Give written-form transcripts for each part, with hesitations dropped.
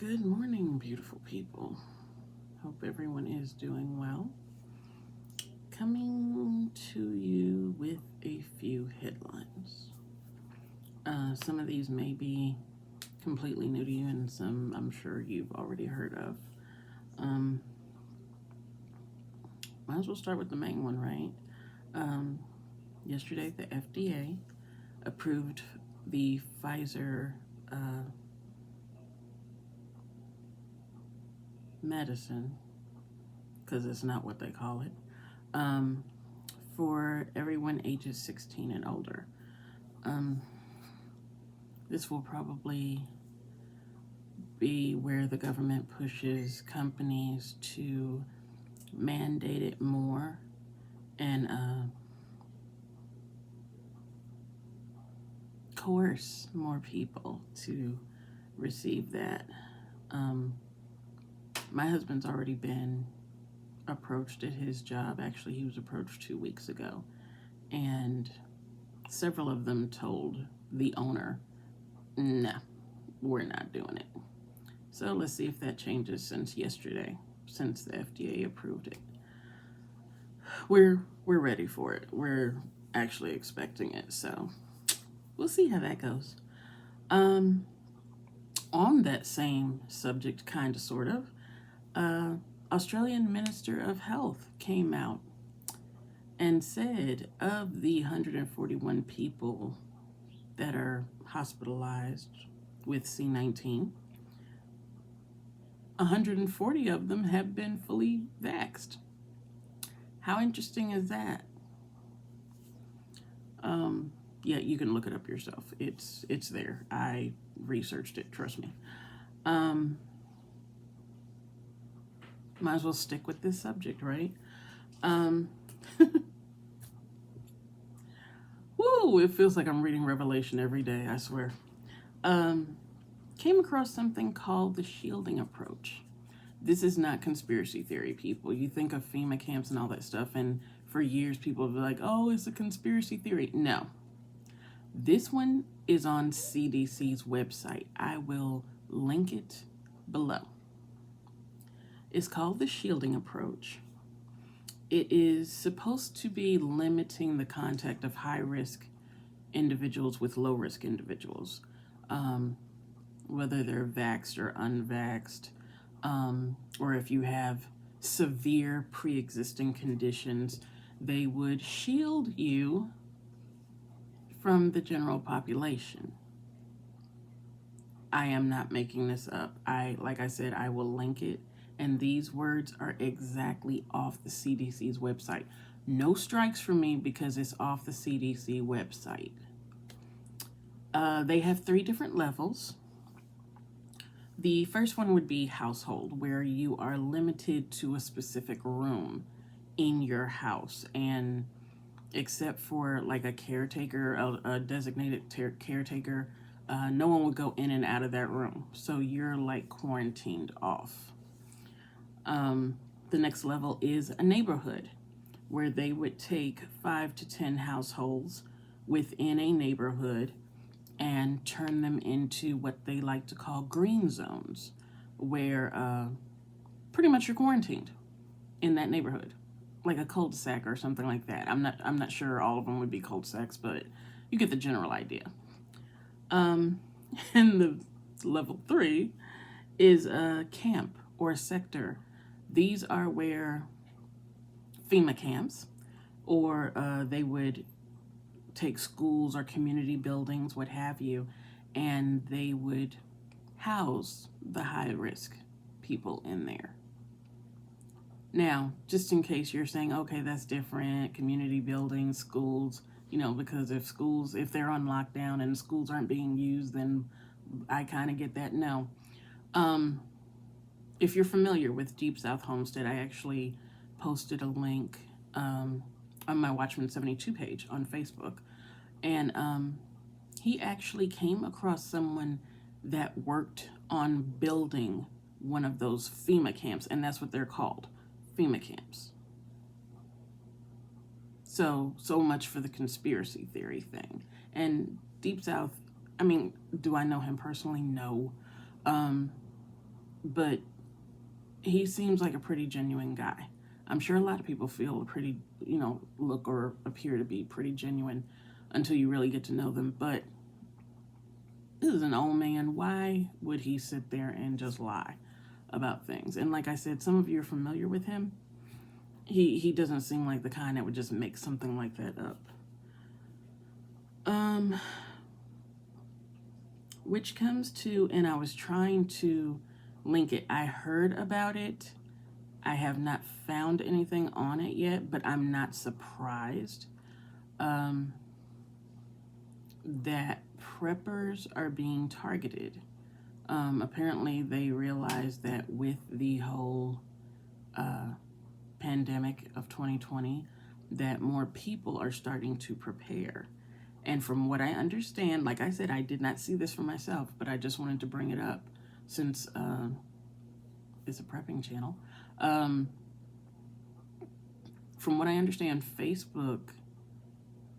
Good morning, beautiful people. Hope everyone is doing well. Coming to you with a few headlines. Some of these may be completely new to you, and some I'm sure you've already heard of. Might as well start with the main one, right? Yesterday, the FDA approved the Pfizer medicine, because it's not what they call it, for everyone ages 16 and older. This will probably be where the government pushes companies to mandate it more and coerce more people to receive that. My husband's already been approached at his job. Actually, he was approached 2 weeks ago, and several of them told the owner, no, we're not doing it. So let's see if that changes since yesterday, since the FDA approved it. We're ready for it. We're actually expecting it, so we'll see how that goes. On that same subject, kind of, sort of, Australian Minister of Health came out and said of the 141 people that are hospitalized with C19, 140 of them have been fully vaxxed. How interesting is that? Yeah, you can look it up yourself. It's there. I researched it, trust me. Might as well stick with this subject, right? Woo, it feels like I'm reading Revelation every day, I swear. Came across something called the shielding approach. This is not conspiracy theory, people. You think of FEMA camps and all that stuff, and for years people have been like, oh, it's a conspiracy theory. No. This one is on CDC's website. I will link it below. It's called the shielding approach. It is supposed to be limiting the contact of high-risk individuals with low-risk individuals, whether they're vaxxed or unvaxxed, or if you have severe pre-existing conditions, they would shield you from the general population. I am not making this up. Like I said, I will link it. And these words are exactly off the CDC's website. No strikes from me because it's off the CDC website. They have 3 different levels. The first one would be household, where you are limited to a specific room in your house. And except for like a caretaker, a designated caretaker, no one would go in and out of that room. So you're like quarantined off. The next level is a neighborhood, where they would take 5 to 10 households within a neighborhood and turn them into what they like to call green zones, where pretty much you're quarantined in that neighborhood, like a cul-de-sac or something like that. I'm not sure all of them would be cul-de-sacs, but you get the general idea. And the level 3 is a camp or a sector. These are where FEMA camps, or they would take schools or community buildings, what have you, and they would house the high-risk people in there. Now, just in case you're saying, okay, that's different, community buildings, schools, because if they're on lockdown and schools aren't being used, then I kind of get that. No. If you're familiar with Deep South Homestead, I actually posted a link on my Watchman 72 page on Facebook. And he actually came across someone that worked on building one of those FEMA camps, and that's what they're called, FEMA camps. So much for the conspiracy theory thing. And Deep South, do I know him personally? No. but he seems like a pretty genuine guy. I'm sure a lot of people feel a pretty, look or appear to be pretty genuine until you really get to know them. But this is an old man. Why would he sit there and just lie about things? And like I said, some of you are familiar with him. He doesn't seem like the kind that would just make something like that up. Which comes to, and I was trying to link it. I heard about it. I have not found anything on it yet, but I'm not surprised that preppers are being targeted. Apparently, they realized that with the whole pandemic of 2020, that more people are starting to prepare. And from what I understand, like I said, I did not see this for myself, but I just wanted to bring it up since it's a prepping channel. From what I understand, Facebook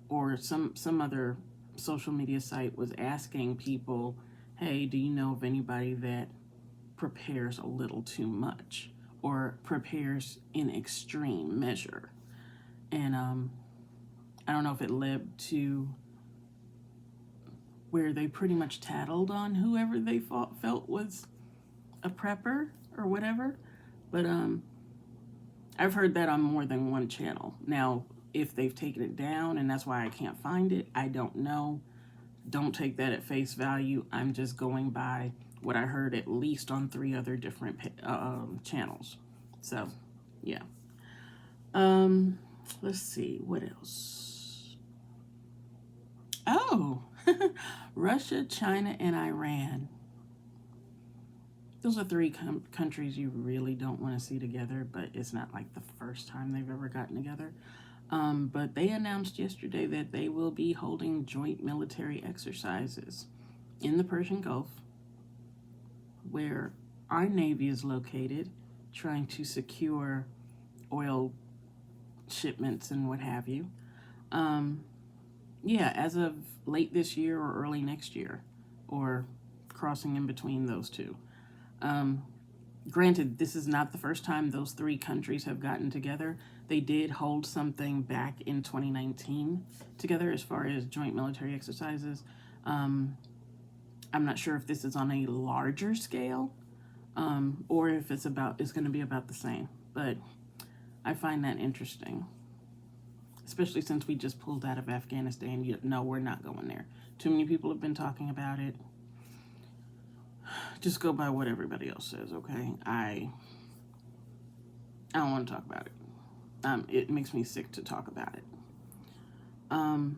or some other social media site was asking people, hey, do you know of anybody that prepares a little too much or prepares in extreme measure? And I don't know if it led to where they pretty much tattled on whoever they felt was a prepper or whatever. But I've heard that on more than one channel. Now, if they've taken it down and that's why I can't find it, I don't know. Don't take that at face value. I'm just going by what I heard at least on 3 other different channels. So, yeah. Let's see, what else? Oh, Russia, China, and Iran. Those are 3 countries you really don't want to see together, but it's not like the first time they've ever gotten together. But they announced yesterday that they will be holding joint military exercises in the Persian Gulf, where our Navy is located, trying to secure oil shipments and what have you. Yeah, as of late this year or early next year, or crossing in between those two. Granted, this is not the first time those 3 countries have gotten together. They did hold something back in 2019 together as far as joint military exercises. I'm not sure if this is on a larger scale or if it's going to be about the same. But I find that interesting, especially since we just pulled out of Afghanistan. No, we're not going there. Too many people have been talking about it. Just go by what everybody else says, okay? I don't want to talk about it. It makes me sick to talk about it. On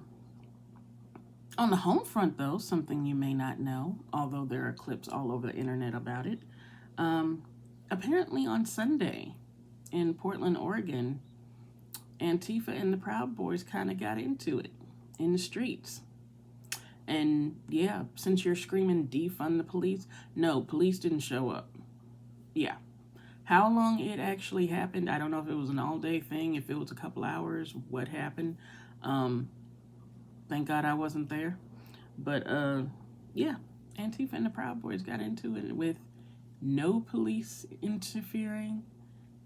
the home front, though, something you may not know, although there are clips all over the internet about it. Apparently on Sunday in Portland, Oregon, Antifa and the Proud Boys kind of got into it in the streets. And yeah, since you're screaming defund the police, no, police didn't show up. Yeah. How long it actually happened, I don't know if it was an all-day thing, if it was a couple hours, what happened. Thank God I wasn't there. But yeah, Antifa and the Proud Boys got into it with no police interfering.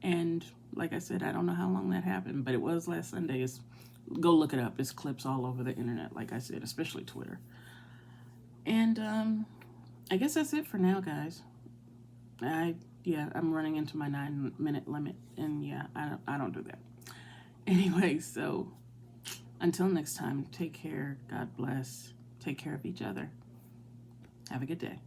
And like I said, I don't know how long that happened, but it was last Sunday. Go look it up. It's clips all over the internet, like I said, especially Twitter. And I guess that's it for now, guys. I'm running into my 9-minute limit, and yeah, I don't do that. Anyway, so until next time, take care. God bless. Take care of each other. Have a good day.